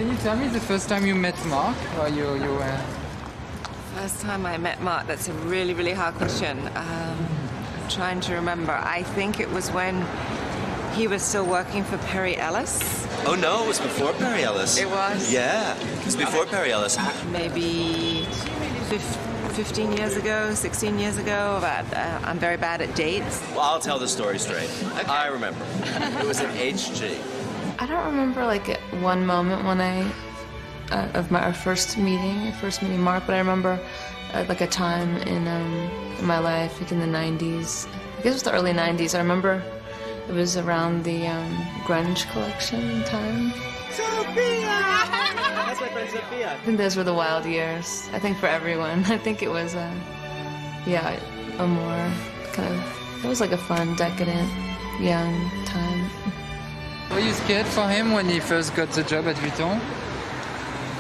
Can you tell me the first time you met Marc? Or you First time I met Marc, that's a really, really hard question. I'm trying to remember. I think it was when he was still working for Perry Ellis. Oh no, it was before Perry Ellis. It was? Yeah, it was before Perry Ellis. Maybe 15 years ago, 16 years ago. I'm very bad at dates. Well, I'll tell the story straight. Okay. I remember. It was at HG. I don't remember like one moment when of our first meeting Marc, but I remember like a time in my life, like in the 90s. I guess it was the early 90s. I remember it was around the grunge collection time. Sophia! That's my friend Sophia. I think those were the wild years, I think, for everyone. I think it was, a more kind of, it was like a fun, decadent, young time. Were you scared for him when he first got the job at Vuitton?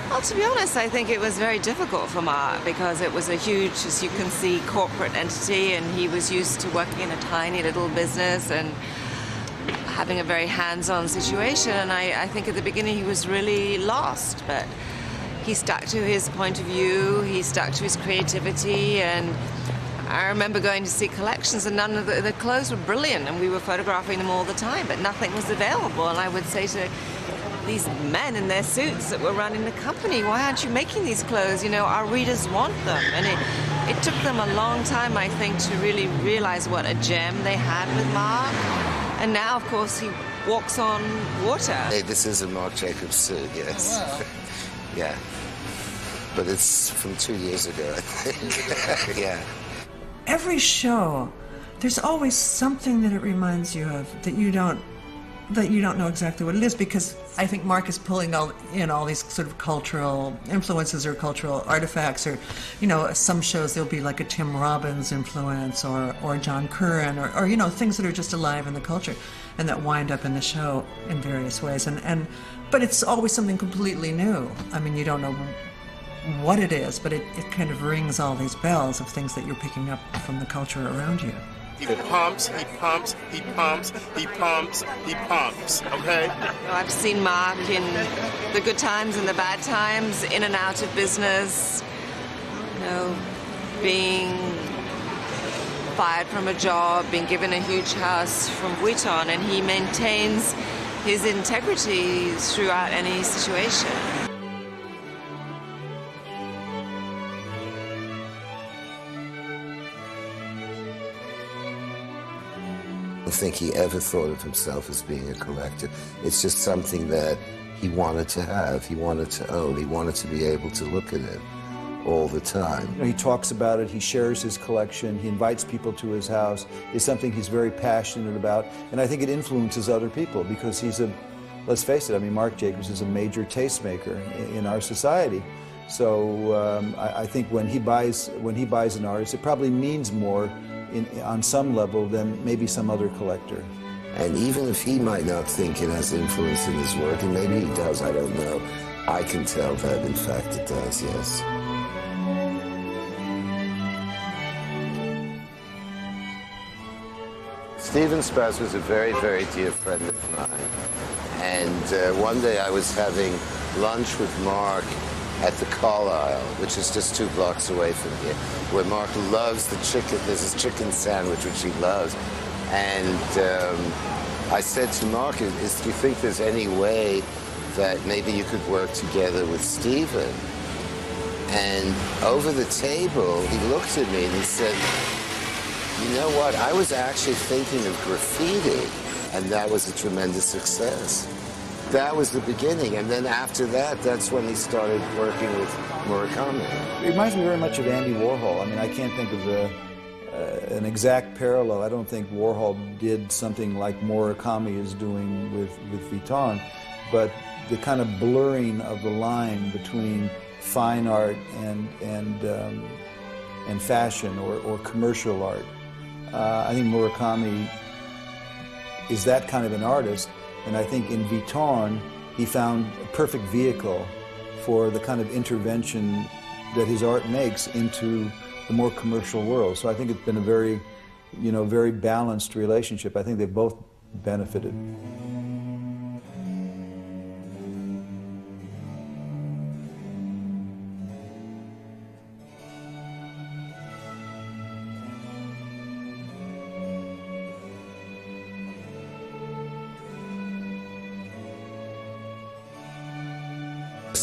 Well, to be honest, I think it was very difficult for Marc because it was a huge, as you can see, corporate entity, and he was used to working in a tiny little business and having a very hands-on situation. And I think at the beginning he was really lost, but he stuck to his point of view, he stuck to his creativity, and I remember going to see collections, and none of the clothes were brilliant, and we were photographing them all the time, but nothing was available. And I would say to these men in their suits that were running the company, why aren't you making these clothes? You know, our readers want them. And it took them a long time, I think, to really realize what a gem they had with Marc. And now, of course, he walks on water. Hey, this is a Marc Jacobs suit, yes. Oh, wow. Yeah. But it's from 2 years ago, I think. Yeah. Every show, there's always something that it reminds you of that you don't know exactly what it is, because I think Marc is pulling all these sort of cultural influences or cultural artifacts, or, you know, some shows there'll be like a Tim Robbins influence or John Curran or you know, things that are just alive in the culture and that wind up in the show in various ways. But it's always something completely new. I mean, you don't know what it is, but it kind of rings all these bells of things that you're picking up from the culture around you. He pumps, he pumps, he pumps, he pumps, he pumps, okay? I've seen Marc in the good times and the bad times, in and out of business, you know, being fired from a job, being given a huge house from Vuitton, and he maintains his integrity throughout any situation. I don't think he ever thought of himself as being a collector. It's just something that he wanted to have, he wanted to own, he wanted to be able to look at it all the time. You know, he talks about it, he shares his collection, he invites people to his house. It's something he's very passionate about, and I think it influences other people because he's let's face it, I mean, Marc Jacobs is a major tastemaker in our society. So I think when he buys an artist, it probably means more on some level than maybe some other collector. And even if he might not think it has influence in his work, and maybe he does, I don't know, I can tell that in fact it does, yes. Steven Spaz was a very, very dear friend of mine. And one day I was having lunch with Marc at the Carlisle, which is just 2 blocks away from here, where Marc loves the chicken. There's this chicken sandwich which he loves. And I said to Marc, do you think there's any way that maybe you could work together with Steven? And over the table, he looked at me and he said, you know what, I was actually thinking of graffiti, and that was a tremendous success. That was the beginning, and then after that, that's when he started working with Murakami. It reminds me very much of Andy Warhol. I mean, I can't think of an exact parallel. I don't think Warhol did something like Murakami is doing with Vuitton, but the kind of blurring of the line between fine art and fashion or commercial art. I think Murakami is that kind of an artist. And I think in Vuitton, he found a perfect vehicle for the kind of intervention that his art makes into the more commercial world. So I think it's been a very, very balanced relationship. I think they've both benefited.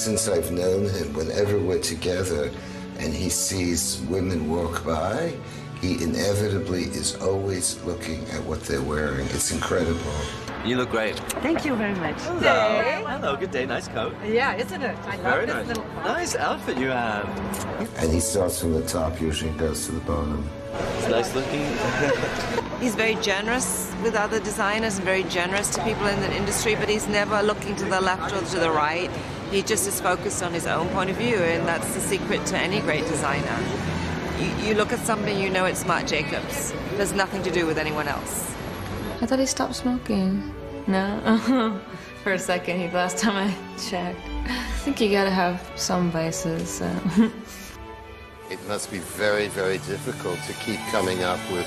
since I've known him, whenever we're together and he sees women walk by, he inevitably is always looking at what they're wearing. It's incredible. You look great. Thank you very much. Hello. Hello, good day. Nice coat. Yeah, isn't it? I love this little coat. Nice outfit you have. And he starts from the top, usually goes to the bottom. It's nice looking. He's very generous with other designers and very generous to people in the industry, but he's never looking to the left or to the right. He just is focused on his own point of view, and that's the secret to any great designer. You look at something, you know it's Marc Jacobs. There's nothing to do with anyone else. I thought he stopped smoking. No? For a second, the last time I checked. I think you gotta have some vices, so. It must be very, very difficult to keep coming up with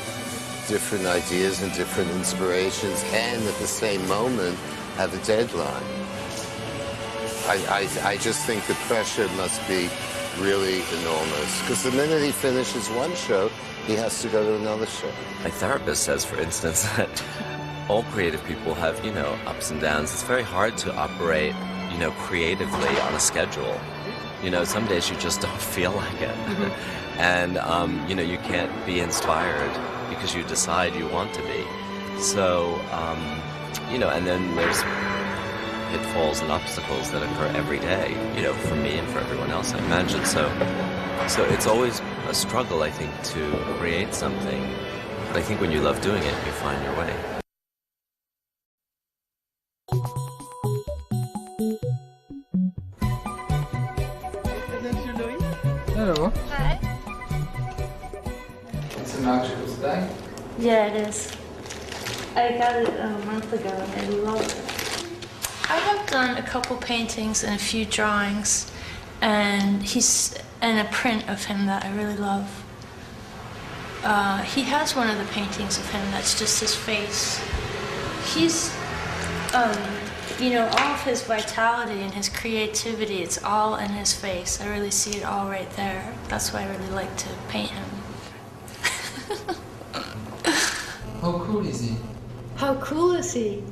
different ideas and different inspirations and at the same moment have a deadline. I just think the pressure must be really enormous because the minute he finishes one show, he has to go to another show. My therapist says, for instance, that all creative people have, you know, ups and downs. It's very hard to operate, you know, creatively on a schedule. You know, some days you just don't feel like it. And, you know, you can't be inspired because you decide you want to be. So, you know, and then there's pitfalls and obstacles that occur every day, you know, for me and for everyone else, I imagine. So it's always a struggle, I think, to create something. But I think when you love doing it, you find your way. Hello. Hi. It's a Marc Jacobs bag. Yeah, it is. I got it a month ago and I love it. I have done a couple paintings and a few drawings, and a print of him that I really love. He has one of the paintings of him that's just his face. He's, you know, all of his vitality and his creativity, it's all in his face. I really see it all right there. That's why I really like to paint him. How cool is he? How cool is he?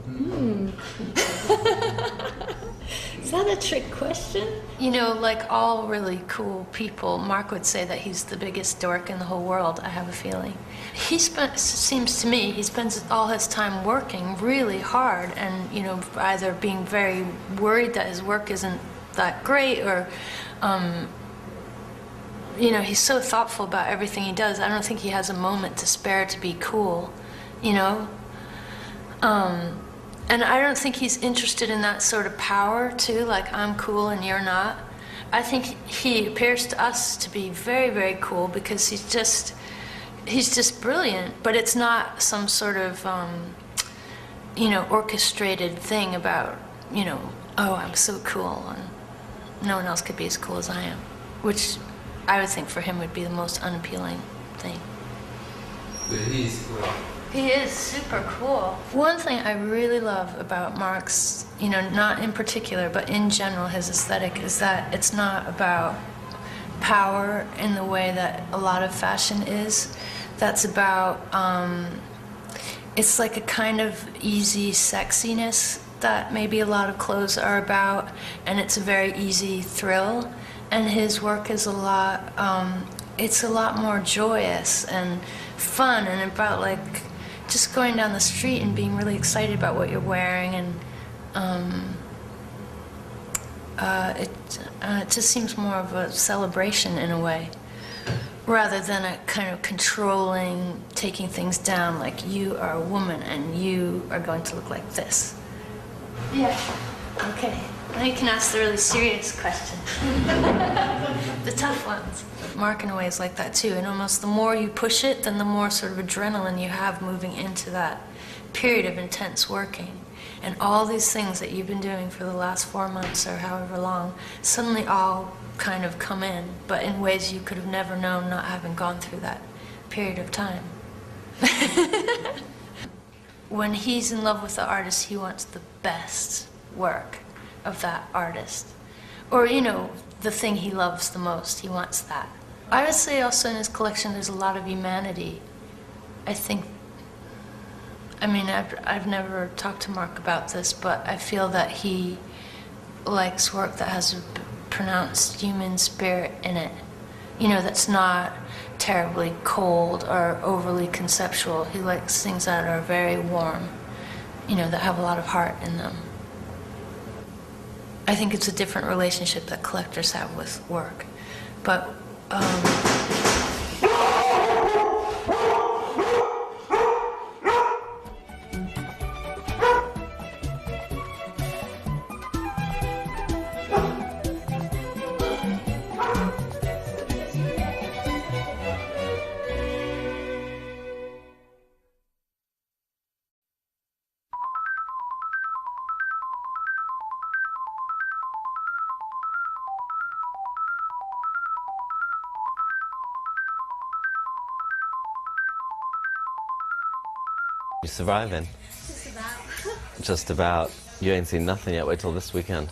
Is that a trick question? You know, like all really cool people, Marc would say that he's the biggest dork in the whole world, I have a feeling. Seems to me, he spends all his time working really hard and, you know, either being very worried that his work isn't that great or, you know, he's so thoughtful about everything he does. I don't think he has a moment to spare to be cool, you know? And I don't think he's interested in that sort of power, too, like I'm cool and you're not. I think he appears to us to be very, very cool because he's just brilliant, but it's not some sort of, you know, orchestrated thing about, you know, oh, I'm so cool and no one else could be as cool as I am, which I would think for him would be the most unappealing thing. But he is cool. He is super cool. One thing I really love about Marc's, you know, not in particular, but in general, his aesthetic is that it's not about power in the way that a lot of fashion is. That's about, it's like a kind of easy sexiness that maybe a lot of clothes are about, and it's a very easy thrill. And his work is a lot, it's a lot more joyous and fun and about like just going down the street and being really excited about what you're wearing, and it just seems more of a celebration in a way, rather than a kind of controlling, taking things down, like you are a woman and you are going to look like this. Yeah, okay. Now you can ask the really serious questions. The tough ones. Marc in a way is like that too, and almost the more you push it, then the more sort of adrenaline you have moving into that period of intense working. And all these things that you've been doing for the last 4 months or however long suddenly all kind of come in, but in ways you could have never known not having gone through that period of time. When he's in love with the artist, he wants the best work of that artist. Or, you know, the thing he loves the most, he wants that. I would say also in his collection there's a lot of humanity. I think, I mean, I've never talked to Marc about this, but I feel that he likes work that has pronounced human spirit in it. That's not terribly cold or overly conceptual. He likes things that are very warm, that have a lot of heart in them. I think it's a different relationship that collectors have with work. But You surviving? Just about. You ain't seen nothing yet. Wait till this weekend.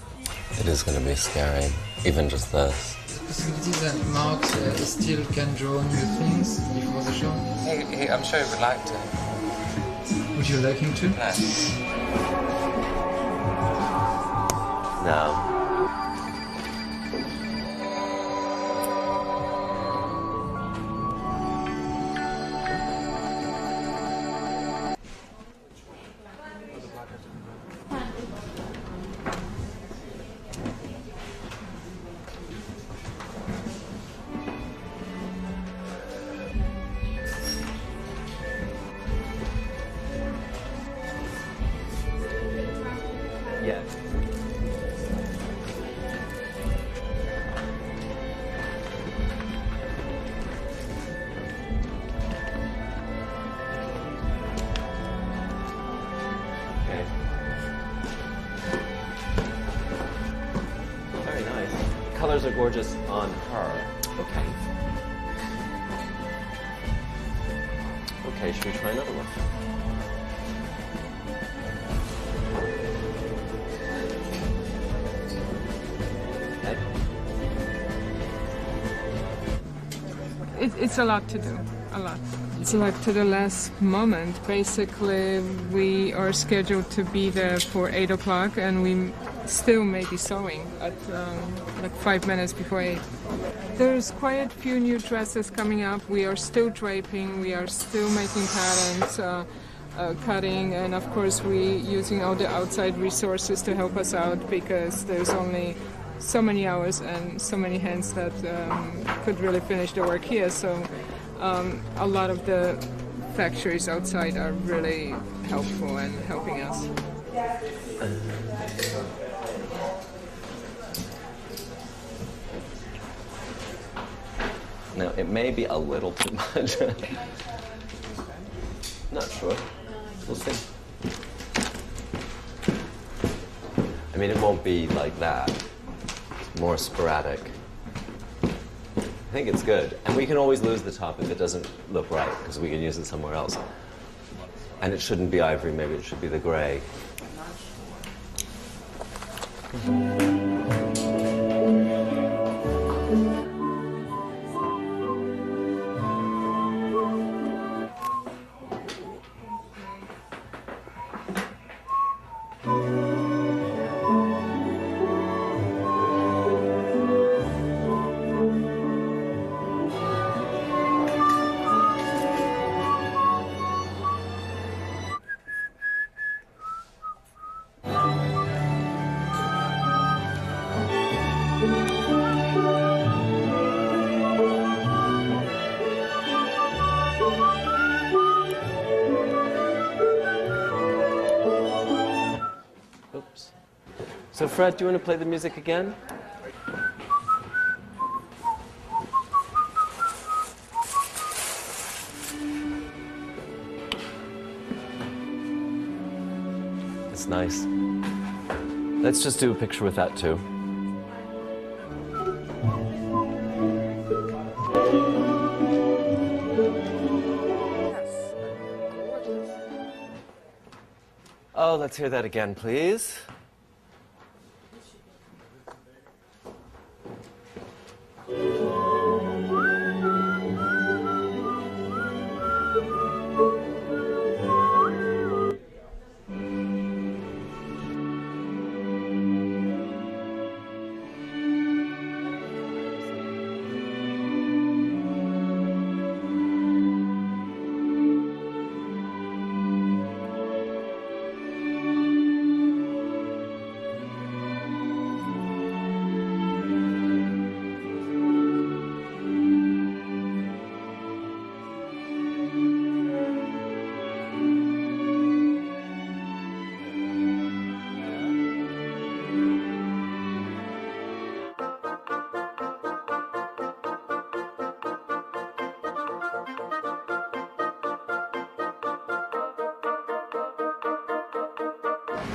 It is going to be scary, even just this. Possibility that Marc still can draw new things before the show? I'm sure he would like to. Would you like him to? No. Yeah. Okay. Very nice. Colors are gorgeous on her. Okay. Okay, should we try another one? It's a lot to do, a lot. It's like to the last moment. Basically, we are scheduled to be there for 8 o'clock, and we still may be sewing at like 5 minutes before 8. There's quite a few new dresses coming up. We are still draping, we are still making patterns, cutting, and of course we using all the outside resources to help us out, because there's only so many hours and so many hands that could really finish the work here. So a lot of the factories outside are really helpful and helping us. Now, it may be a little too much. Not sure. We'll see. I mean, it won't be like that. More sporadic. I think it's good. And we can always lose the top if it doesn't look right, because we can use it somewhere else. And it shouldn't be ivory, maybe it should be the gray. So Fred, do you want to play the music again? It's nice. Let's just do a picture with that too. Oh, let's hear that again, please.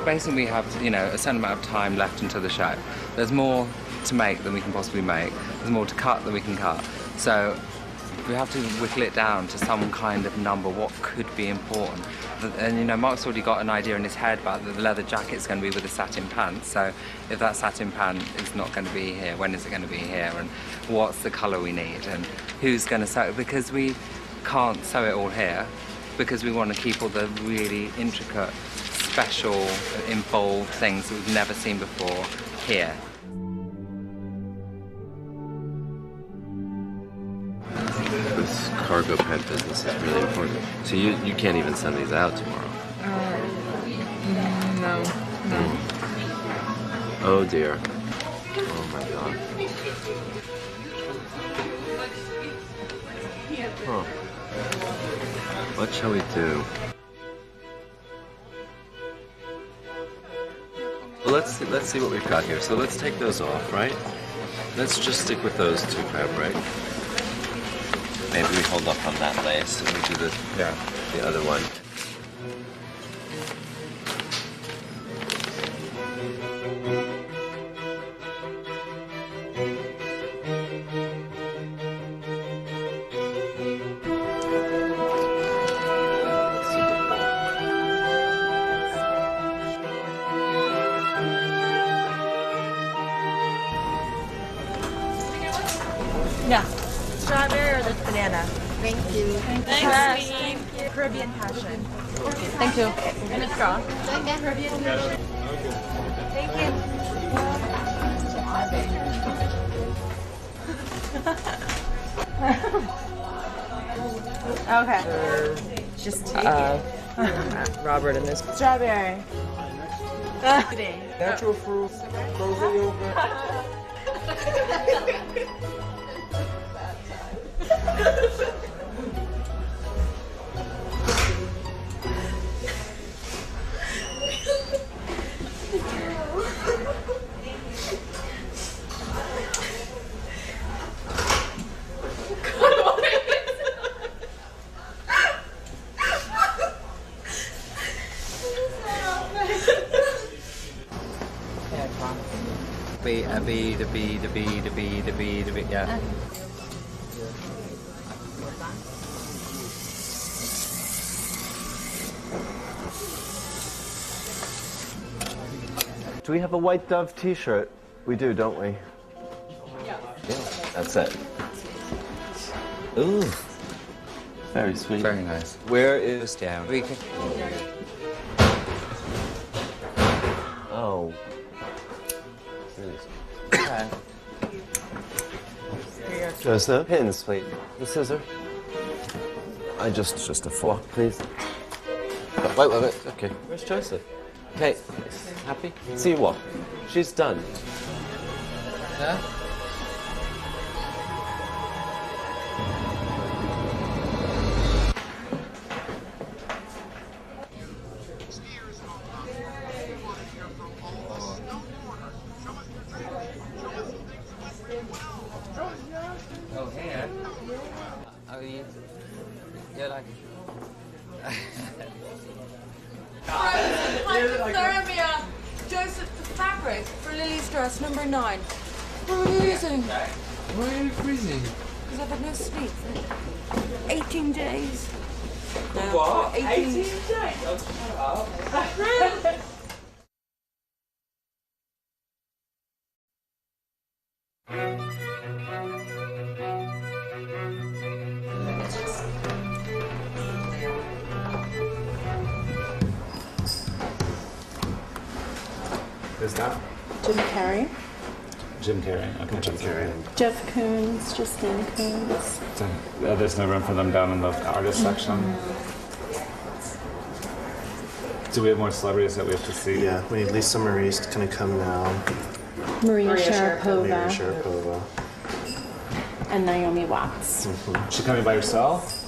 basically we have, you know, a certain amount of time left until the show. There's more to make than we can possibly make. There's more to cut than we can cut. So we have to whittle it down to some kind of number, what could be important. And, you know, Marc's already got an idea in his head about the leather jacket's going to be with the satin pants. So if that satin pant is not going to be here, when is it going to be here? And what's the colour we need? And who's going to sew it? Because we can't sew it all here, because we want to keep all the really intricate, special, involved things that we've never seen before here. This cargo pant business is really important. So you can't even send these out tomorrow? No. Oh dear. Oh my god. Huh. What shall we do? Well, let's see what we've got here. So let's take those off, right? Let's just stick with those two fabric. Maybe we hold up on that lace and we do the other one. Yeah. Strawberry or the banana? Thank you. Thanks, sweetie. Caribbean passion. Thank you. And a straw. Caribbean. Thank you. Okay. Just take it. Robert and this. Strawberry. Natural fruit, frozen yogurt. Yeah. Do we have a white dove t-shirt? We do, don't we? Yeah, that's it. Ooh. Very sweet. Very nice. Where is down? We can... Oh. Okay. Just the pins, please. The scissor. Just a fork, please. Wait. Okay. Where's Joseph? Okay. Happy? See what? She's done. Yeah? Oh, here. You're like... Hypothermia! Joseph, the fabric for Lily's dress, number 9. We're freezing. Why are you freezing? Because I've had no sleep for 18 days. What? 18 days? Who's that? Jim Carrey. Jim Carrey. Okay, Jim Carrey. Jeff Koons, Justine Koons. So, there's no room for them down in the artist section. Do we have more celebrities that we have to see? Yeah, we need Lisa Marie's going to come now. Maria Sharapova. Maria Sharapova. And Naomi Watts. She coming by herself?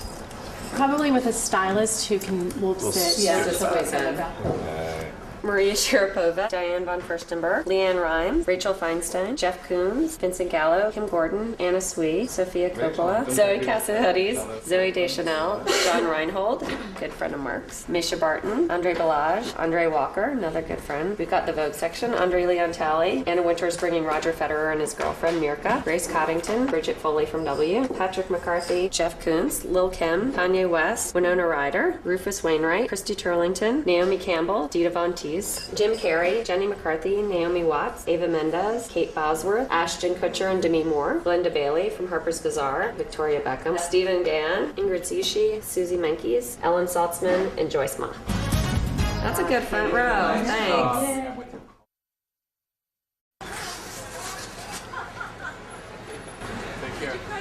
Probably with a stylist who will sit. Yes, it's always in. Okay. Maria Sharapova, Diane von Furstenberg, Leanne Rhymes, Rachel Feinstein, Jeff Koons, Vincent Gallo, Kim Gordon, Anna Sui, Sophia Coppola, Zoe Cassavetes, Zoe Deschanel, John Reinhold, good friend of Mark's, Misha Barton, Andre Balazs, Andre Walker, another good friend. We've got the Vogue section, Andre Leon Talley, Anna Winters bringing Roger Federer and his girlfriend Mirka, Grace Coddington, Bridget Foley from W, Patrick McCarthy, Jeff Koons, Lil Kim, Kanye West, Winona Ryder, Rufus Wainwright, Christy Turlington, Naomi Campbell, Dita Von Teese, Jim Carrey, Jenny McCarthy, Naomi Watts, Ava Mendez, Kate Bosworth, Ashton Kutcher and Demi Moore, Glenda Bailey from Harper's Bazaar, Victoria Beckham, Stephen Gann, Ingrid Sishi, Susie Menkes, Ellen Saltzman, and Joyce Ma. That's a good front row. Thanks.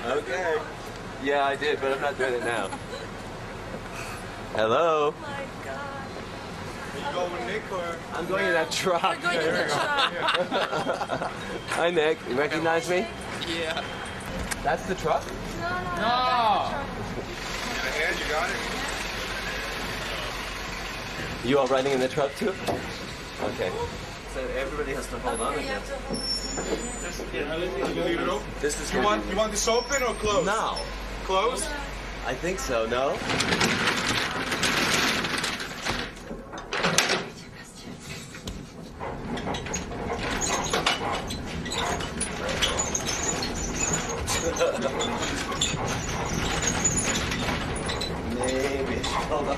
Okay. Yeah, I did, but I'm not doing it now. Hello? Oh my God. Are you going with Nick or? I'm going in that truck. We're going in the truck. Hi, Nick. You recognize me? Yeah. That's the truck? No. And you got it? You all riding in the truck too? Okay. So everybody has to hold on again. Leave it open. This is You want this open or closed? No. Closed? I think so, no? Maybe. Hold on.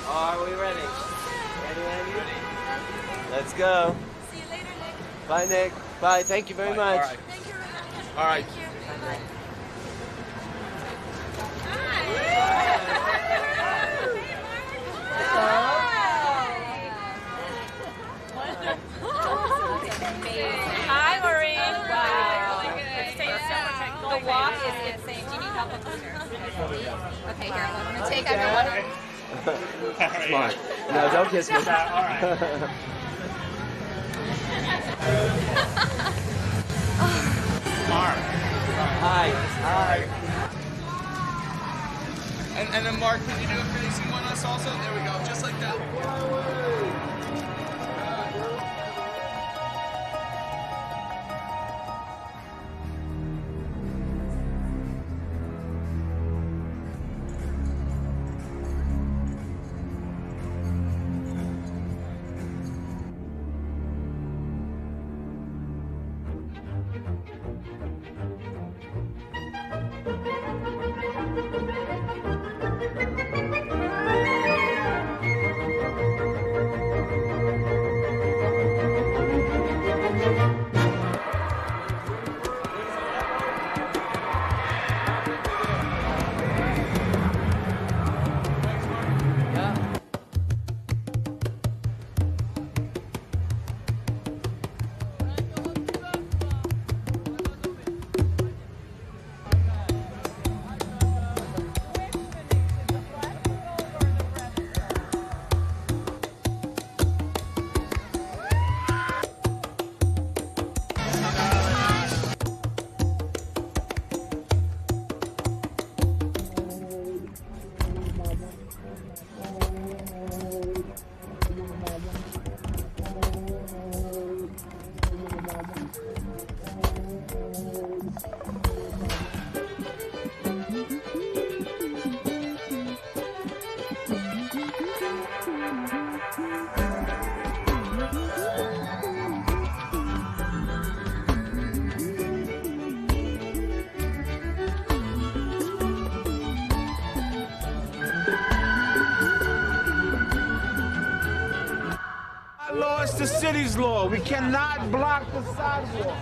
Are we ready? Ready? Let's go. See you later, Nick. Bye, Nick. Bye. Thank you very much. All right. All right. Thank you. Bye. Hi, Maureen. Wow. The walk is insane. Do you need help up the stairs? Okay, here, I'm going to take everyone. Smart. No, don't kiss me. All right. Mark. Hi. And then Mark, can you do a facing one us also? There we go, just like that. Law is the city's law. We cannot block the sidewalk.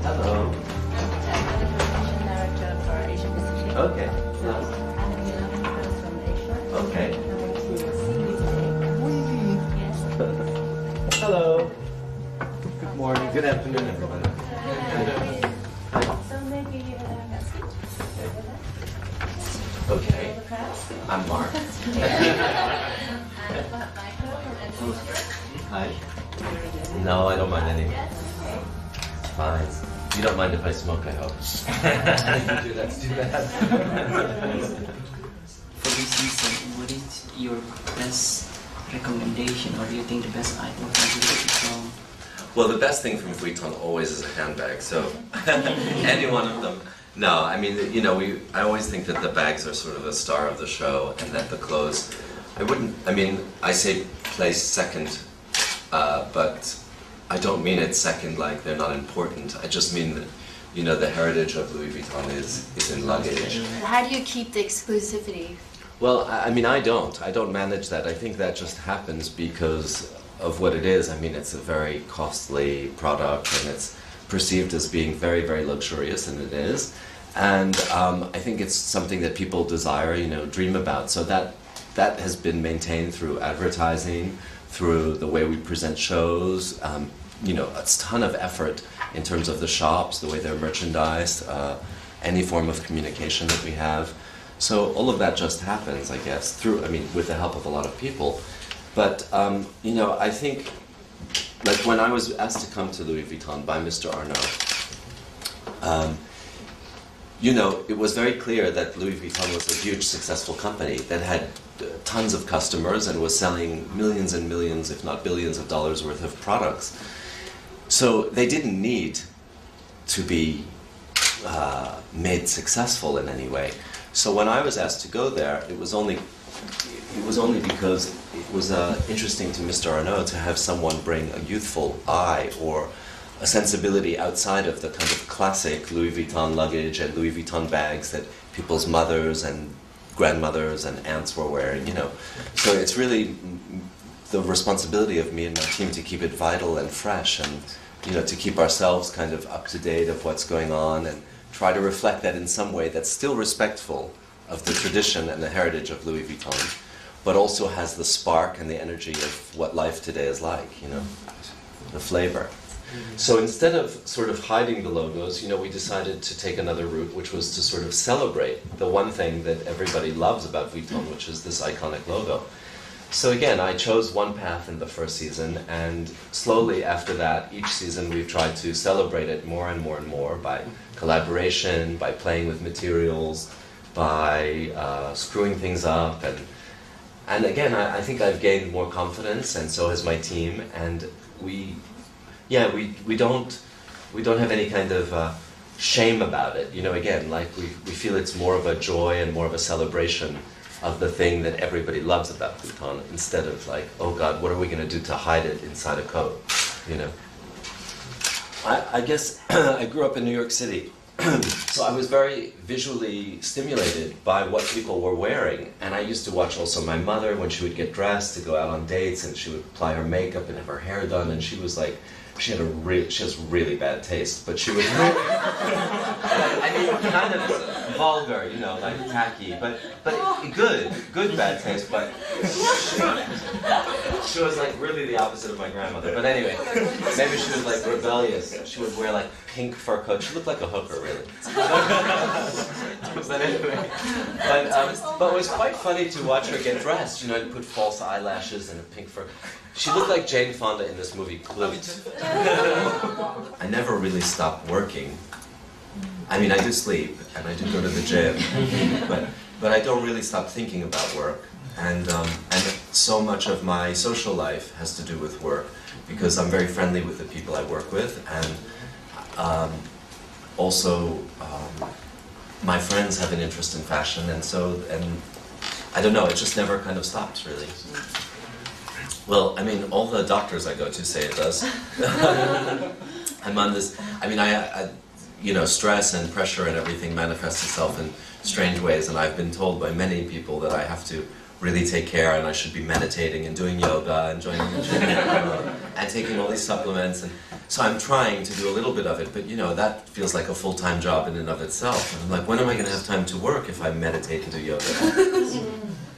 Hello. Okay. I'm Mark. Hi. No, I don't mind any. Fine. You don't mind if I smoke, I hope. If you do, that's too bad. For this season, what is your best recommendation, or do you think the best item from Louis Vuitton? Well, the best thing from Vuitton always is a handbag, so any one of them. No, I mean, you know, I always think that the bags are sort of the star of the show, and that the clothes, I say place second, but I don't mean it second like they're not important. I just mean that, you know, the heritage of Louis Vuitton is in luggage. How do you keep the exclusivity? Well, I mean, I don't manage that. I think that just happens because of what it is. I mean, it's a very costly product, and it's perceived as being very, very luxurious, and it is. And I think it's something that people desire, you know, dream about. So that has been maintained through advertising, through the way we present shows, you know, a ton of effort in terms of the shops, the way they're merchandised, any form of communication that we have. So all of that just happens, I guess, with the help of a lot of people. But, you know, I think, like when I was asked to come to Louis Vuitton by Mr. Arnault, you know, it was very clear that Louis Vuitton was a huge successful company that had tons of customers and was selling millions and millions, if not billions of dollars worth of products. So they didn't need to be made successful in any way. So when I was asked to go there, it was only because it was interesting to Mr. Arnault to have someone bring a youthful eye or a sensibility outside of the kind of classic Louis Vuitton luggage and Louis Vuitton bags that people's mothers and grandmothers and aunts were wearing, you know. So it's really the responsibility of me and my team to keep it vital and fresh, and, you know, to keep ourselves kind of up to date of what's going on and try to reflect that in some way that's still respectful of the tradition and the heritage of Louis Vuitton, but also has the spark and the energy of what life today is like, you know, the flavor. So instead of sort of hiding the logos, you know, we decided to take another route, which was to sort of celebrate the one thing that everybody loves about Vuitton, which is this iconic logo. So again, I chose one path in the first season, and slowly after that, each season we've tried to celebrate it more and more and more by collaboration, by playing with materials, by screwing things up, and again, I think I've gained more confidence, and so has my team, and we don't have any kind of shame about it. You know, again, like we feel it's more of a joy and more of a celebration of the thing that everybody loves about Vuitton, instead of like, oh God, what are we going to do to hide it inside a coat, you know? I guess I grew up in New York City, so I was very visually stimulated by what people were wearing, and I used to watch also my mother when she would get dressed to go out on dates, and she would apply her makeup and have her hair done, and she was like, she has really bad taste, but she was really, I mean, kind of vulgar, you know, like tacky, but good bad taste, but she was like really the opposite of my grandmother. But anyway, maybe she was like rebellious. She would wear like pink fur coat. She looked like a hooker, really. But anyway, but it was quite funny to watch her get dressed, you know, and put false eyelashes and a pink fur. She looked like Jane Fonda in this movie, Clute. I never really stopped working. I mean, I do sleep, and I do go to the gym, but I don't really stop thinking about work. And so much of my social life has to do with work, because I'm very friendly with the people I work with, and also my friends have an interest in fashion, and I don't know, it just never kind of stops, really. Well, I mean, all the doctors I go to say it does. I'm on this, I mean, you know, stress and pressure and everything manifests itself in strange ways, and I've been told by many people that I have to really take care, and I should be meditating and doing yoga and joining the gym and taking all these supplements, and so I'm trying to do a little bit of it, but you know, that feels like a full-time job in and of itself, and I'm like, when am I going to have time to work if I meditate and do yoga?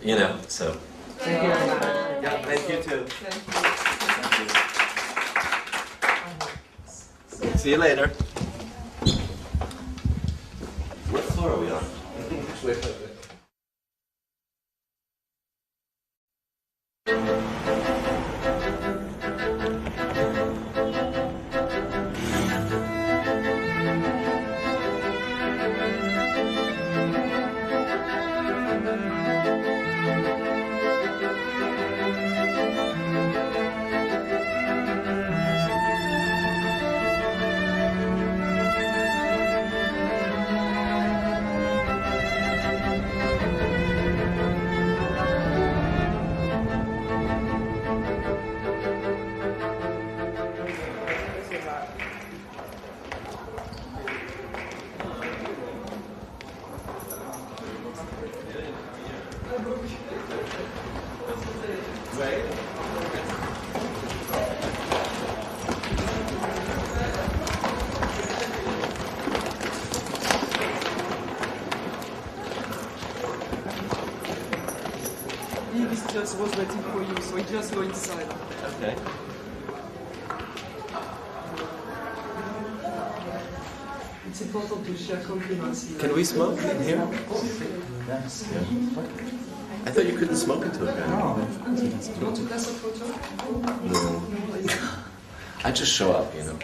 You know, so. Thank you. Yeah, thank you too. See you later. What floor are we on? just was waiting for you, so we just go inside. Okay. It's important to share confidence. Can we smoke in here? Yes. Yeah. I thought you couldn't smoke into it. No. Do you want to pass a photo? No. I just show up, you know.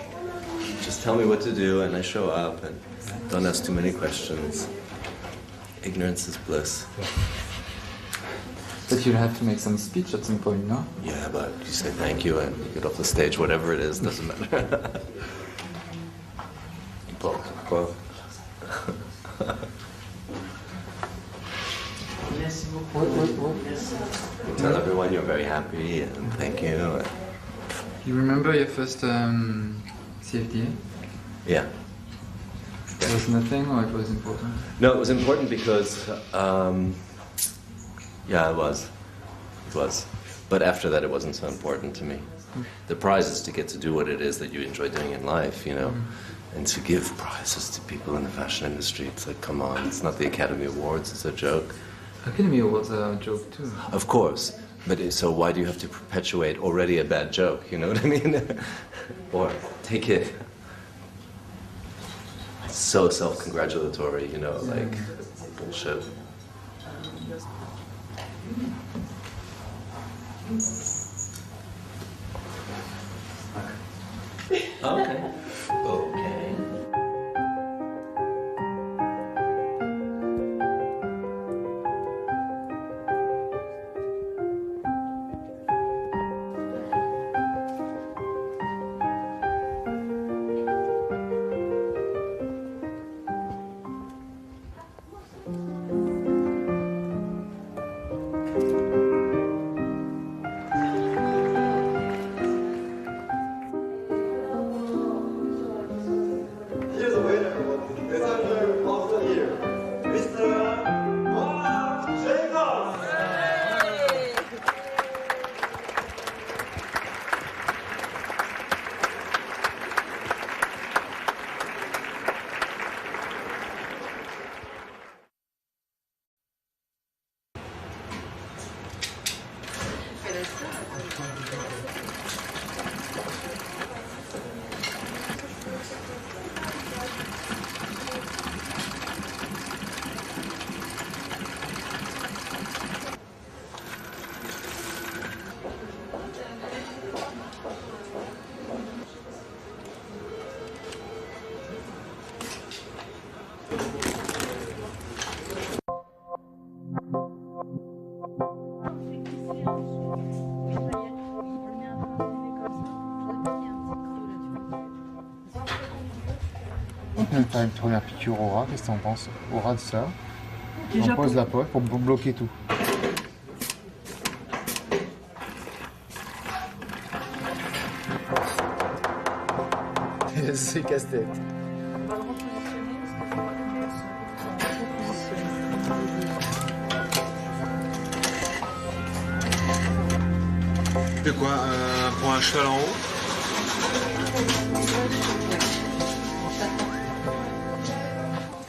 Just tell me what to do and I show up and don't ask too many questions. Ignorance is bliss. But you'll have to make some speech at some point, no? Yeah, but you say thank you and you get off the stage, whatever it is, doesn't matter. Well. Tell everyone you're very happy and thank you. You remember your first CFDA? Yeah. It was nothing or it was important? No, it was important because, yeah, it was. It was. But after that, it wasn't so important to me. The prize is to get to do what it is that you enjoy doing in life, you know, and to give prizes to people in the fashion industry. It's like, come on, it's not the Academy Awards, it's a joke. Academy Awards are a joke too. Of course. But so why do you have to perpetuate already a bad joke, you know what I mean? Or take it. It's so self-congratulatory, you know, like bullshit. Okay. Okay. On peut faire une première piqûre au ras, qu'est-ce que t'en penses? Au ras de ça. Déjà On pose pour- la poche pour bloquer tout. C'est casse-tête. C'est quoi, pour un cheval en haut?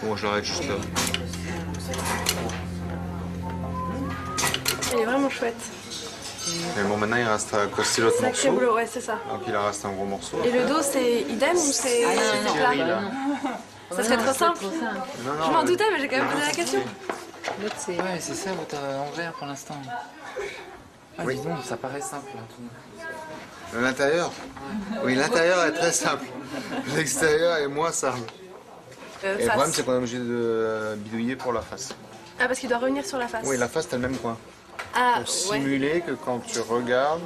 Bon, je l'arrête juste là. Elle est vraiment chouette. Mais bon, maintenant il reste à coster l'autre Sacré morceau. boulot, ouais, c'est ça. Donc il en reste un gros morceau. Et le dos, c'est idem ou c'est plat? Thierry, là. Ça serait trop simple. Non, non, Je m'en doutais, mais j'ai quand même posé la question. L'autre c'est... Ouais, c'est ça votre envers pour l'instant. Ah, Oui. dis donc, ça paraît simple. Là, tout. L'intérieur? Oui, l'intérieur est très simple. L'extérieur est moins simple. Et le problème, c'est qu'on est obligé de bidouiller pour la face. Ah, parce qu'il doit revenir sur la face. Oui, la face, t'as le même coin. Ah, Pour simuler que quand tu regardes,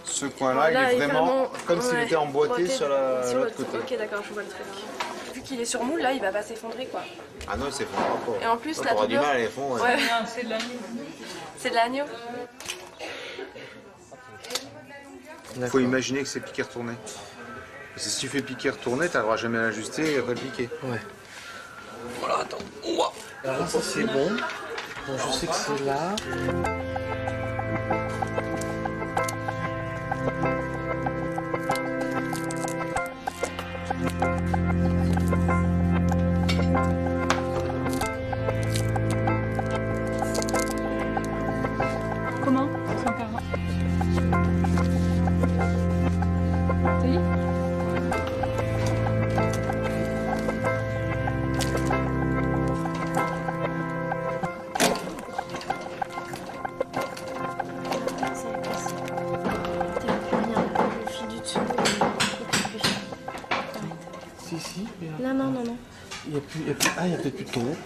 ce coin-là, Là, il est vraiment comme s'il ouais, était emboîté sur l'autre côté. Ok, d'accord, je vois le truc. Vu qu'il est sur moule, là, il va pas s'effondrer, quoi. Ah non, c'est fond rapport. Et en plus, Toi, la t'auras du doublure- mal à les fond. Ouais. C'est de l'agneau. C'est de l'agneau. Il faut imaginer que c'est piqué retourné. Parce que si tu fais piquer retourné, tu n'arriveras jamais à l'ajuster et après le piquer. Ouais. Voilà, attends. Alors là, ça c'est bon. Bon, je sais que c'est là. Comment? Si. Non. Il y a peut-être plus de canettes.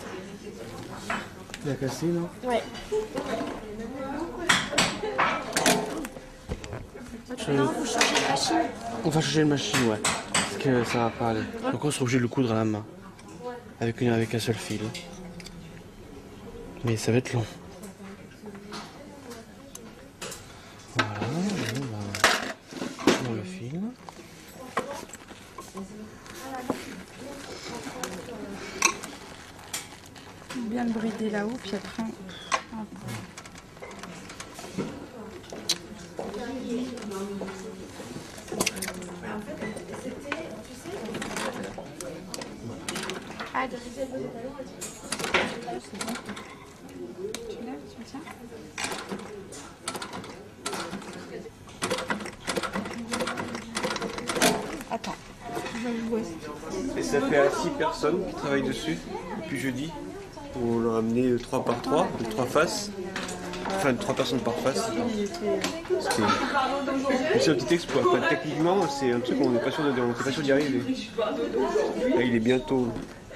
Il a cassé, non? Ouais. Non, vous changez de machine. On va changer de machine, ouais. Parce que ça va pas aller. Donc on sera obligé de le coudre à la main. Avec un seul fil. Mais ça va être long. Voilà, on le fil. Bien le brider là-haut, puis après. Tu lèves, tu le tiens. Attends, je vais jouer. Et ça fait à 6 personnes qui travaillent dessus depuis jeudi. On leur a amené 3 par 3, 3 faces. Enfin 3 personnes par face. C'est un petit exploit. Enfin, techniquement, c'est un truc qu'on n'est pas sûr d'y arriver. Là, il est bientôt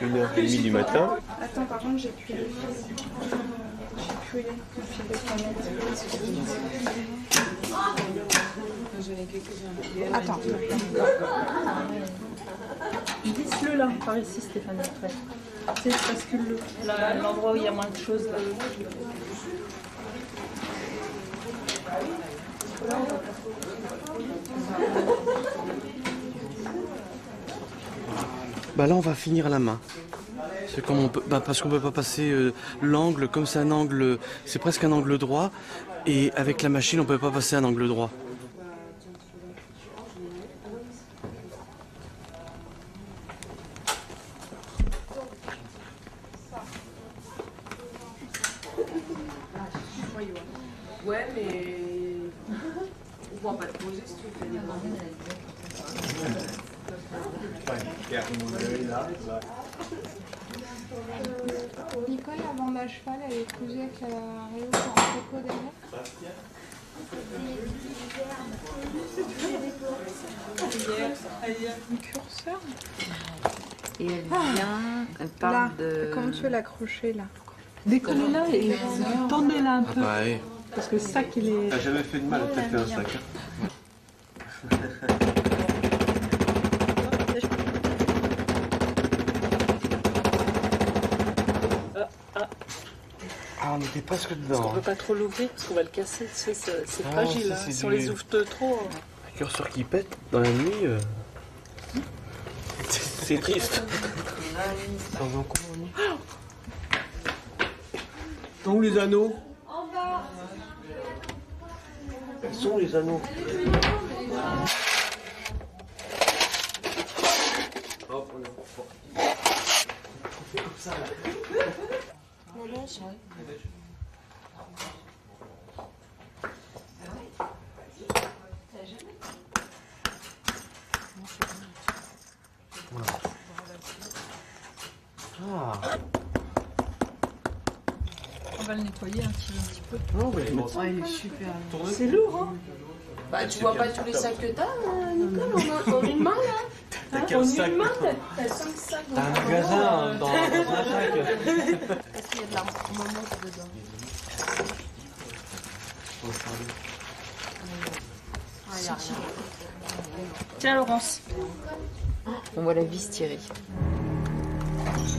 1h30 du matin. Attends, par contre, j'ai pu Attends. Glisse-le là, par ici, Stéphanie, après. C'est bascule-le. L'endroit où il y a moins de choses là. Bah là on va finir à la main. C'est comme on peut, parce qu'on peut pas passer l'angle, comme c'est un angle, c'est presque un angle droit, et avec la machine on peut pas passer un angle droit. Ouais, mais on va pas te poser si tu fais des Nicole, la bande à cheval, elle est cousue avec la rayon en coco derrière. Il y a un curseur. Et elle vient, elle parle là, de... comment tu veux l'accrocher là? Décollez-la et tendez-la un peu. Bah, ouais. Parce que le sac, il est... T'as jamais fait de mal à taper un sac. Ah, on était presque dedans. On ne peut pas trop l'ouvrir parce qu'on va le casser. C'est Ah, fragile. c'est Si on les ouvre trop... Un curseur qui pète dans la nuit, c'est triste. Sont où les anneaux? En bas. Où sont les anneaux? Hop, on fait comme ça là. Ah. On va le nettoyer un petit peu. Non, mais il est super. C'est lourd, hein? Bah, tu vois pas tous les sacs que t'as, Nicole, en une main, là? T'as 15 sacs. T'as 5 sacs. T'as un magasin dans un sac. Est-ce qu'il y a de la maman dedans? Tiens, Laurence. On voit la vis tirée.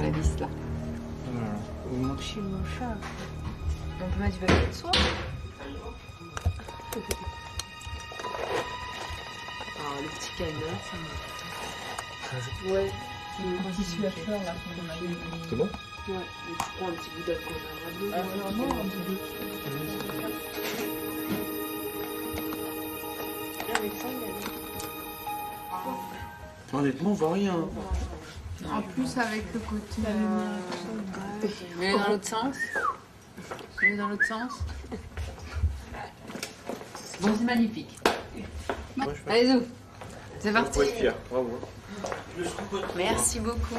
La vis là. Chez mon chat. On peut mettre du papier de soie. Ah, le petit canard, ça me... Ouais. Le tissu à fleurs là. C'est bon? Ouais, et tu prends un petit bout d'alcool. Un petit bout. Honnêtement, on voit rien. En plus, avec le côté. Mais dans l'autre sens. Mais dans l'autre sens. Bon, c'est magnifique. Allez, zou. C'est parti. Faut être fier, bravo. Merci beaucoup.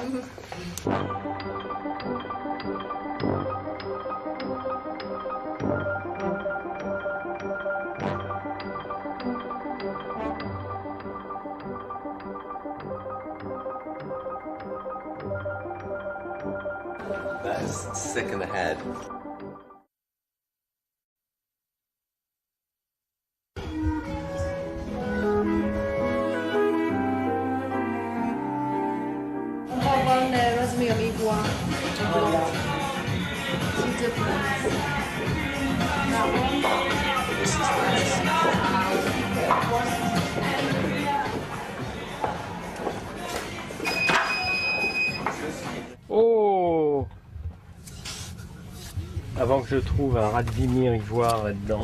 That's sick in the head. Oh! Avant que je trouve un Radimir ivoire là-dedans.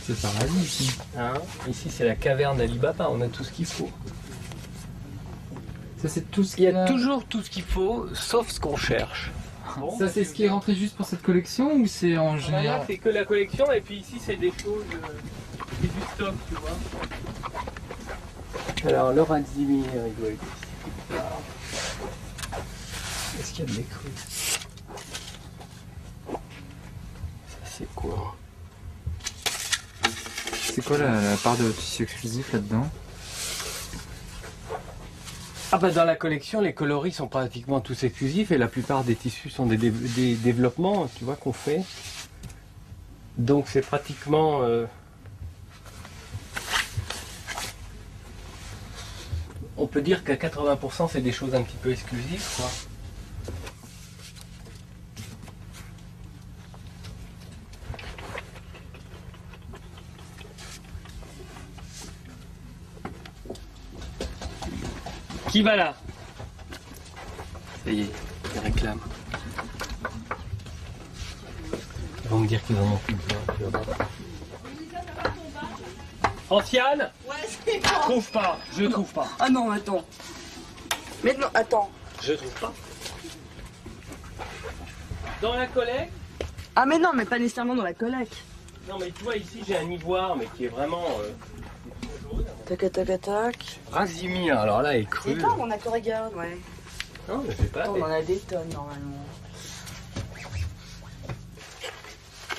C'est paradis ici. Hein? Ici c'est la caverne d'Ali Baba, on a tout ce qu'il faut. Ça c'est tout ce Il y a toujours tout ce qu'il faut, sauf ce qu'on cherche. Bon. Ça c'est ce qui est rentré juste pour cette collection ou c'est en général? Là c'est que la collection et puis ici c'est des choses, c'est du stock, tu vois. Alors le Radimir, il doit être ici quelque part. Est-ce qu'il y a de l'écrue? Ça c'est quoi? C'est quoi la part de tissu exclusif là-dedans? Ah bah dans la collection, les coloris sont pratiquement tous exclusifs et la plupart des tissus sont des développements, tu vois, qu'on fait. Donc c'est pratiquement... on peut dire qu'à 80% c'est des choses un petit peu exclusives, quoi. Qui va là? Ça y est, ils réclament. Ils vont me dire qu'ils en ont plus besoin. Anciane? Ouais, c'est bon. Trouve pas, je trouve pas. Ah non, attends. Maintenant, attends. Je trouve pas. Dans la collecte? Ah mais non, mais pas nécessairement dans la collecte. Non mais tu vois ici j'ai un ivoire mais qui est vraiment... Tac, tac, tac. Razimir, alors là, il est cru. C'est pas, on a que regarde, ouais. Non, mais c'est pas. On en a des tonnes normalement.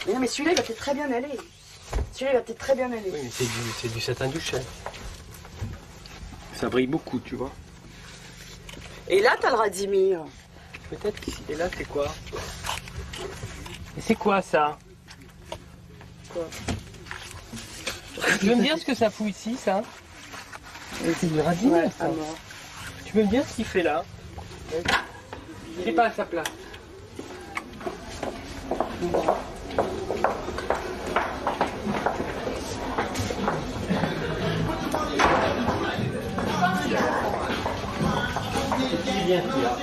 Mais non, mais celui-là, il va peut-être très bien aller. Celui-là, il va peut-être très bien aller. Oui, mais c'est du satin du chef. Ça brille beaucoup, tu vois. Et là, t'as le Radimir. Peut-être qu'ici et là, c'est quoi? Et c'est quoi ça? Quoi? Tu veux me dire ce que ça fout ici, ça? C'est du Radimir, ouais, ça. Tu peux me dire ce qu'il fait là? Il n'est pas à sa place. C'est bien qu'il a.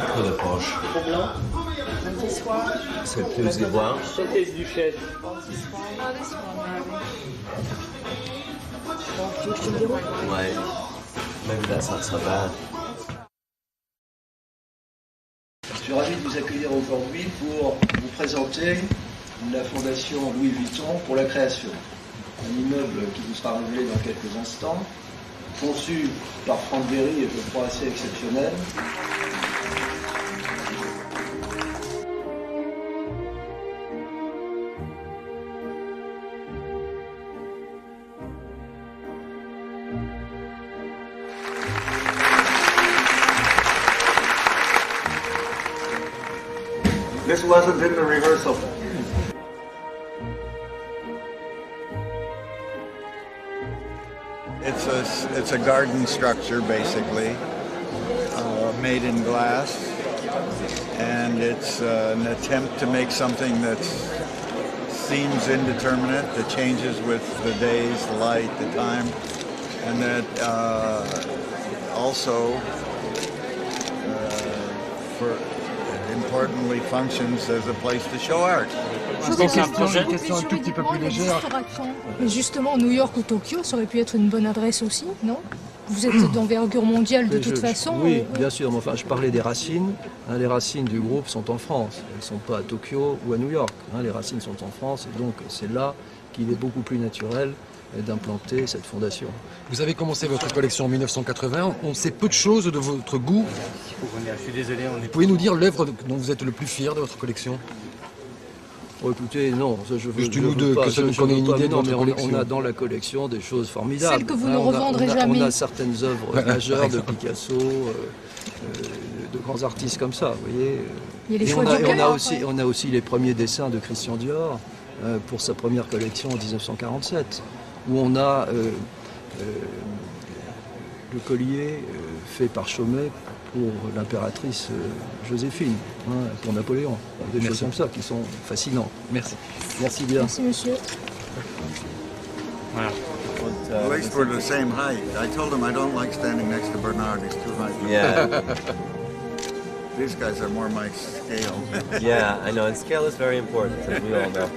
Trop de poche. Trop blanc. C'est plus ivoire. C'était du chef. Ouais. Maybe that's not so bad. Je suis ravi de vous accueillir aujourd'hui pour vous présenter la fondation Louis Vuitton pour la création. Un immeuble qui vous sera révélé dans quelques instants, conçu par Franck Berry et je crois assez exceptionnel. This wasn't in the rehearsal. It's a garden structure basically, made in glass, and it's an attempt to make something that seems indeterminate, that changes with the days, the light, the time, and that also importantly functions as a place to show art. Une question un tout petit peu plus légère. Justement, New York ou Tokyo, ça aurait pu être une bonne adresse aussi, non? Vous êtes d'envergure mondiale de toute façon. Oui, bien sûr, mais enfin, je parlais des racines. Hein, les racines du groupe sont en France. Elles ne sont pas à Tokyo ou à New York. Hein, les racines sont en France et donc c'est là qu'il est beaucoup plus naturel d'implanter cette fondation. Vous avez commencé votre collection en 1980. On sait peu de choses de votre goût. Je suis désolé. Vous pouvez nous dire l'œuvre dont vous êtes le plus fier de votre collection? Oh, écoutez, non, juste une ou deux, que ça nous connaît une idée de votre collection. On a dans la collection des choses formidables. Celles que vous ne revendrez jamais. On a certaines œuvres majeures de Picasso, de grands artistes comme ça, vous voyez. Il y a les et choix du cœur, on a aussi les premiers dessins de Christian Dior pour sa première collection en 1947, où on a le collier fait par Chaumet pour l'impératrice Joséphine, pour Napoléon. Des choses comme ça qui sont fascinantes. Merci. Merci bien. Merci monsieur. Voilà. At least we're the same height. I told him I don't like standing next to Bernard. He's too high. Yeah. These guys are more my scale. Yeah, I know, and scale is very important, as we all know.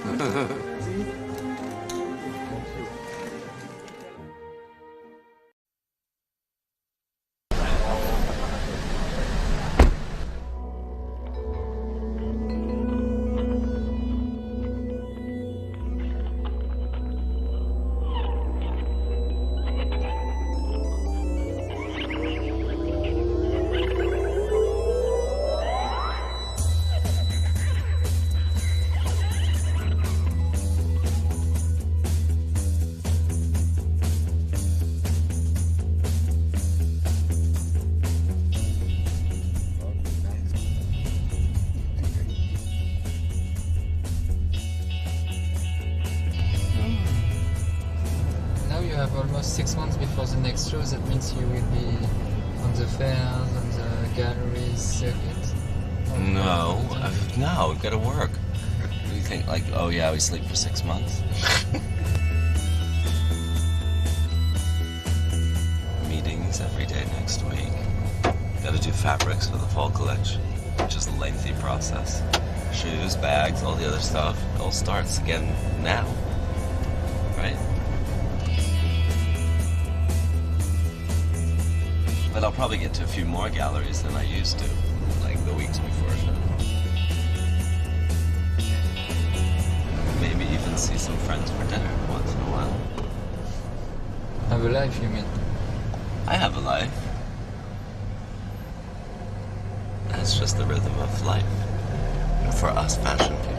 have almost 6 months before the next show. That means you will be on the fairs, on the galleries circuit. No, no, we've got to work. What do you think? Like, oh yeah, we sleep for 6 months? Meetings every day next week. Got to do fabrics for the fall collection, which is a lengthy process. Shoes, bags, all the other stuff. It all starts again now, right? But I'll probably get to a few more galleries than I used to, like the weeks before a show. Maybe even see some friends for dinner once in a while. Have a life, you mean? I have a life. That's just the rhythm of life. For us fashion people.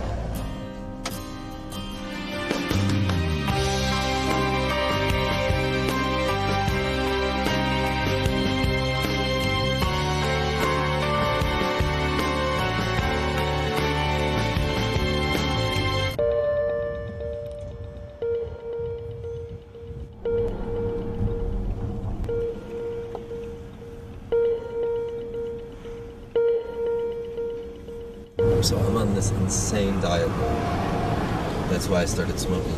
So I'm on this insane diet. That's why I started smoking.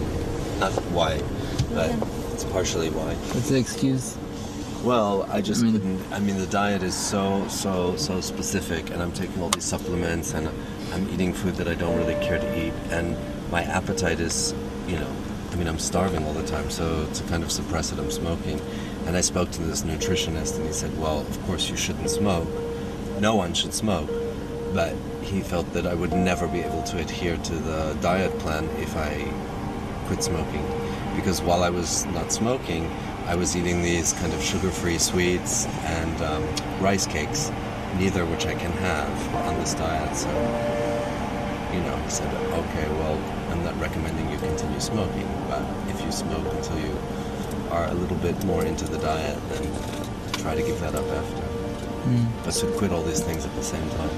Not why, but it's partially why. What's the excuse? Well, I just couldn't. I mean, the diet is so specific, and I'm taking all these supplements, and I'm eating food that I don't really care to eat, and my appetite is, you know, I mean, I'm starving all the time, so to kind of suppress it, I'm smoking. And I spoke to this nutritionist, and he said, well, of course you shouldn't smoke. No one should smoke. But he felt that I would never be able to adhere to the diet plan if I quit smoking. Because while I was not smoking, I was eating these kind of sugar-free sweets and rice cakes, neither which I can have on this diet. So, you know, he said, okay, well, I'm not recommending you continue smoking, but if you smoke until you are a little bit more into the diet, then try to give that up after. But to quit all these things at the same time.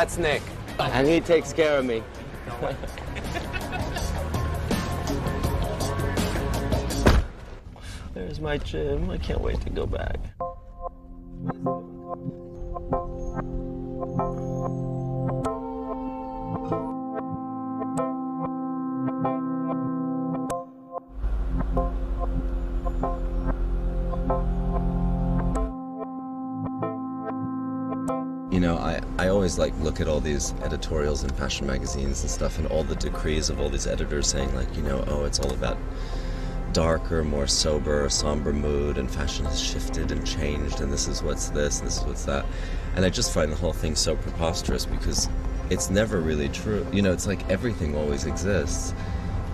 That's Nick. And he takes care of me. There's my gym. I can't wait to go back. You know, I always like look at all these editorials in fashion magazines and stuff, and all the decrees of all these editors saying like, you know, oh, it's all about darker, more sober, somber mood, and fashion has shifted and changed, and this is what's this, and this is what's that. And I just find the whole thing so preposterous because it's never really true. You know, it's like everything always exists.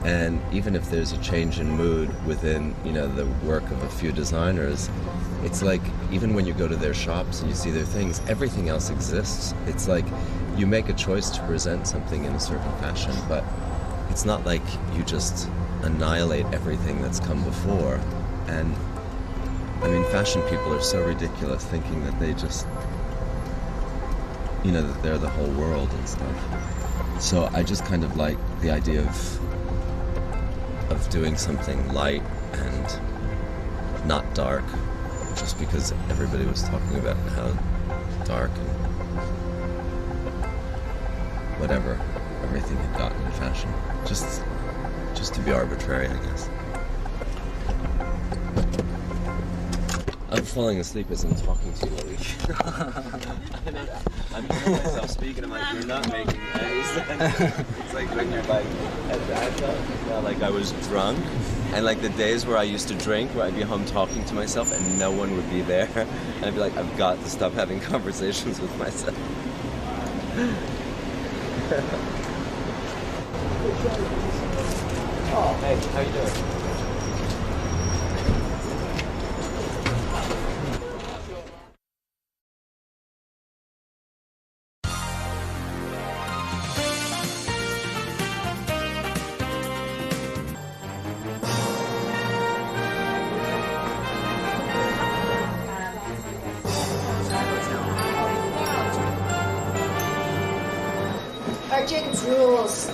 And even if there's a change in mood within, you know, the work of a few designers, it's like even when you go to their shops and you see their things, everything else exists. It's like you make a choice to present something in a certain fashion, but it's not like you just annihilate everything that's come before. And I mean, fashion people are so ridiculous, thinking that they just, you know, that they're the whole world and stuff. So I just kind of like the idea of doing something light and not dark, just because everybody was talking about how dark and whatever everything had gotten in fashion. Just to be arbitrary, I guess. I'm falling asleep as I'm talking to you, Loïc. I'm hearing myself speak and I'm like, you're not making any sense. It's like when you're like, I felt like I was drunk. And like the days where I used to drink, where I'd be home talking to myself and no one would be there. And I'd be like, I've got to stop having conversations with myself. Oh, hey, how you doing? Marc Jacobs rules.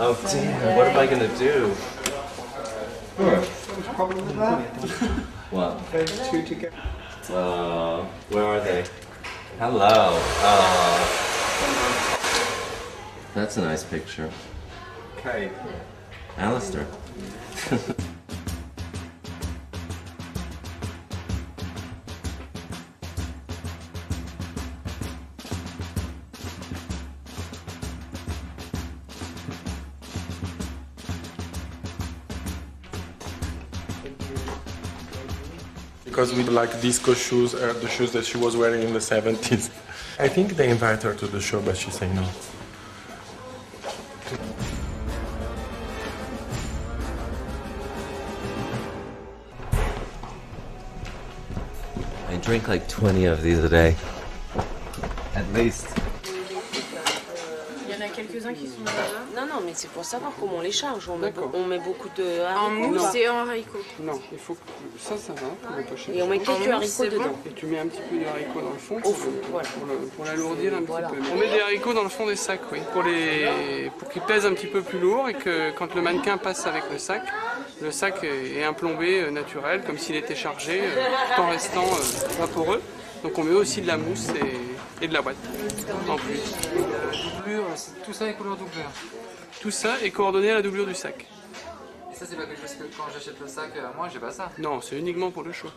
Oh damn, what am I gonna do? What? Those two together. Where are they? Hello. That's a nice picture. Okay. Alistair. Because we like disco shoes, the shoes that she was wearing in the 70s. I think they invite her to the show, but she say no. I drink like 20 of these a day. At least. Il y en a quelques-uns qui sont là. Non, non, mais c'est pour savoir comment on les charge. On met beaucoup de haricots. En mousse et en haricots. Non, il faut que ça va, pour pocher. Et on met quelques haricots dedans. Et tu mets un petit peu de haricots dans le fond, pour l'alourdir un petit peu. On met des haricots dans le fond des sacs, oui, pour qu'ils pèsent un petit peu plus lourd et que quand le mannequin passe avec le sac est implombé naturel, comme s'il était chargé, tout en restant vaporeux. Donc on met aussi de la mousse et de la boîte en plus. Tout ça est couleur doublure. Tout ça est coordonné à la doublure du sac. Ça, c'est pas quelque chose que quand j'achète le sac, moi, j'ai pas ça. Non, c'est uniquement pour le choix.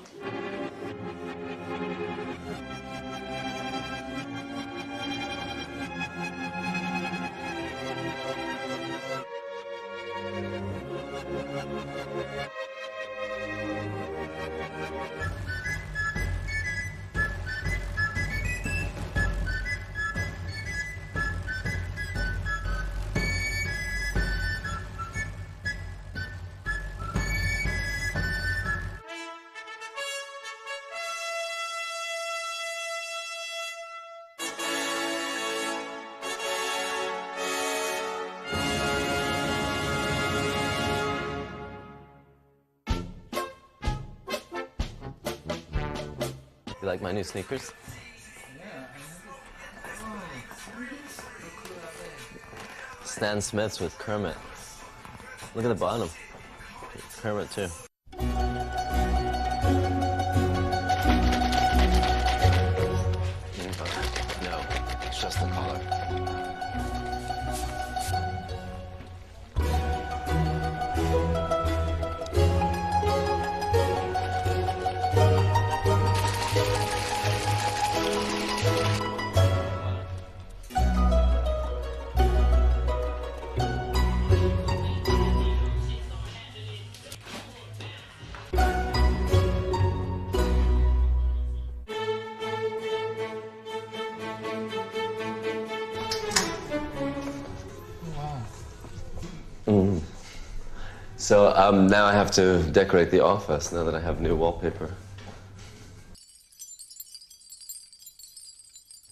You like my new sneakers? Stan Smith's with Kermit. Look at the bottom. Kermit too. No, it's just the color. So now I have to decorate the office now that I have new wallpaper.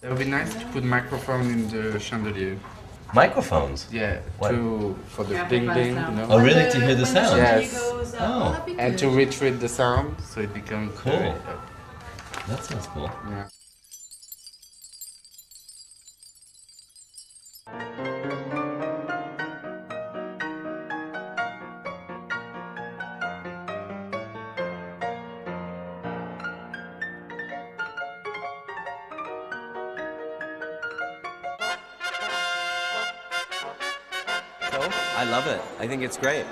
It would be nice to put microphone in the chandelier. Microphones? Yeah, What? for the ding ding, you know. Oh, really? To hear the sound? Yes. Oh. And to retrieve the sound, so it becomes Cool. very, That sounds cool. yeah. I love it. I think it's great.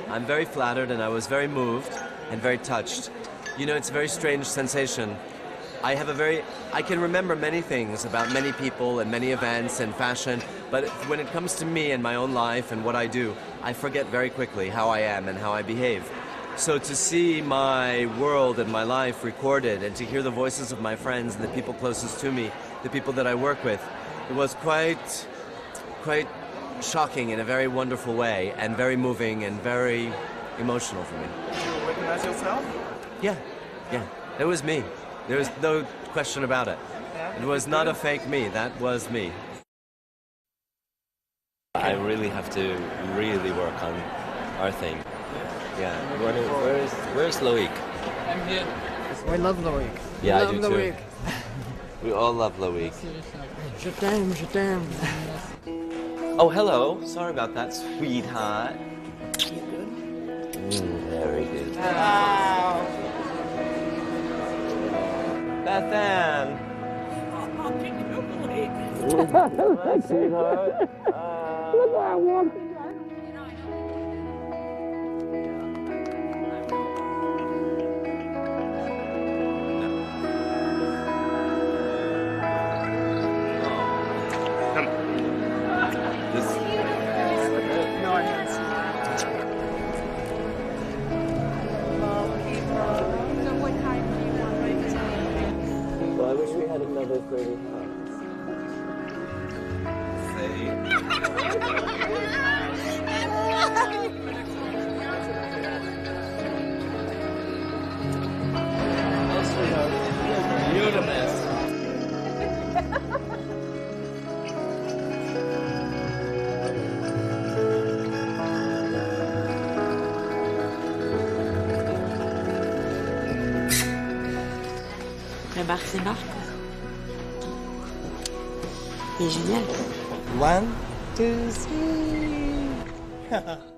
I'm very flattered and I was very moved and very touched. You know, it's a very strange sensation. I can remember many things about many people and many events and fashion, but when it comes to me and my own life and what I do, I forget very quickly how I am and how I behave. So to see my world and my life recorded and to hear the voices of my friends and the people closest to me, the people that I work with, it was quite shocking in a very wonderful way and very moving and very emotional for me. Did you recognize yourself? Yeah. It was me. There was no question about it. It was not a fake me. That was me. I really have to really work on our thing. Yeah. Where's Loïc? I'm here. I love Loïc. Yeah, love I do Loïc. too. We all love Loïc. Je t'aime, je t'aime. Oh, hello. Sorry about that, sweetheart. You good? Very good. Wow. Beth Ann. Hi, sweetheart. Look where I walked. Well, I wish we had another 30 You're the best. Marc, c'est Marc. Il est génial. 1, 2, 3.